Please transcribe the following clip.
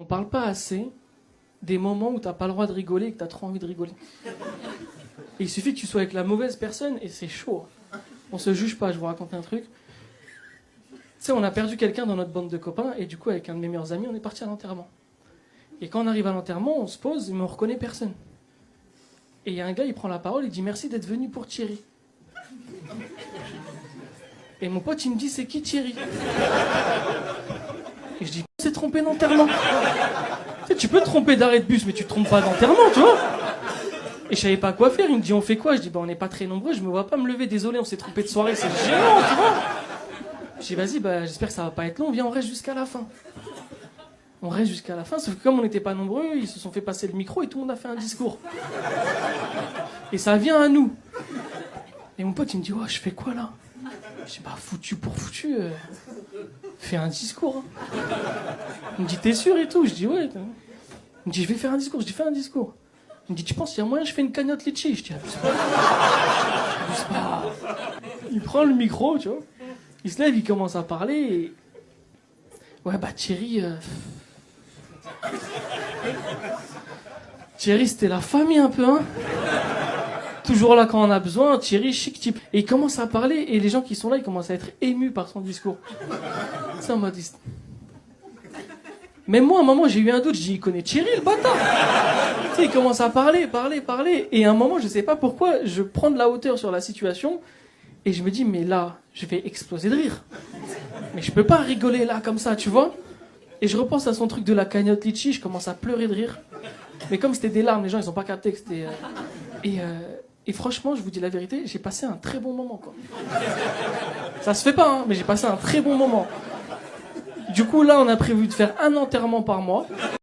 On parle pas assez des moments où t'as pas le droit de rigoler et que t'as trop envie de rigoler. Et il suffit que tu sois avec la mauvaise personne et c'est chaud. On se juge pas, je vous raconte un truc. Tu sais, on a perdu quelqu'un dans notre bande de copains et du coup, avec un de mes meilleurs amis, on est parti à l'enterrement. Et quand on arrive à l'enterrement, on se pose, mais on reconnaît personne. Et il y a un gars, il prend la parole, il dit merci d'être venu pour Thierry. Et mon pote, il me dit c'est qui Thierry? Et je dis c'est trompé d'enterrement. Tu sais, tu peux te tromper d'arrêt de bus, mais tu te trompes pas d'enterrement, tu vois. Et je savais pas quoi faire, il me dit on fait quoi? Je dis bah on n'est pas très nombreux, je me vois pas me lever, désolé, on s'est trompé de soirée, c'est gênant, tu vois. Je dis vas-y, bah j'espère que ça va pas être long, viens on reste jusqu'à la fin. On reste jusqu'à la fin, sauf que comme on n'était pas nombreux, ils se sont fait passer le micro et tout le monde a fait un discours. Et ça vient à nous. Et mon pote il me dit ouais je fais quoi là? Je dis bah foutu pour foutu, fais un discours. Hein. Il me dit t'es sûr et tout? Je dis ouais. Il me dit je vais faire un discours, je dis fais un discours. Il me dit tu penses qu'il y a moyen je fais une cagnotte litchi? Je dis abuse pas. Abuse pas. Il prend le micro, tu vois. Il se lève, il commence à parler et... Ouais bah Thierry... Thierry c'était la famille un peu, hein. Toujours là quand on a besoin, Thierry chic type. Et il commence à parler et les gens qui sont là ils commencent à être émus par son discours. Ça m'a dit... Même moi à un moment j'ai eu un doute, je dis il connaît Thierry le bâtard. Tu sais, il commence à parler. Et à un moment je sais pas pourquoi, je prends de la hauteur sur la situation et je me dis mais là je vais exploser de rire. Mais je peux pas rigoler là comme ça, tu vois. Et je repense à son truc de la cagnotte litchi, je commence à pleurer de rire. Mais comme c'était des larmes, les gens ils ont pas capté que c'était... Et franchement, je vous dis la vérité, j'ai passé un très bon moment, quoi. Ça se fait pas, hein, mais j'ai passé un très bon moment. Du coup, là, on a prévu de faire un enterrement par mois.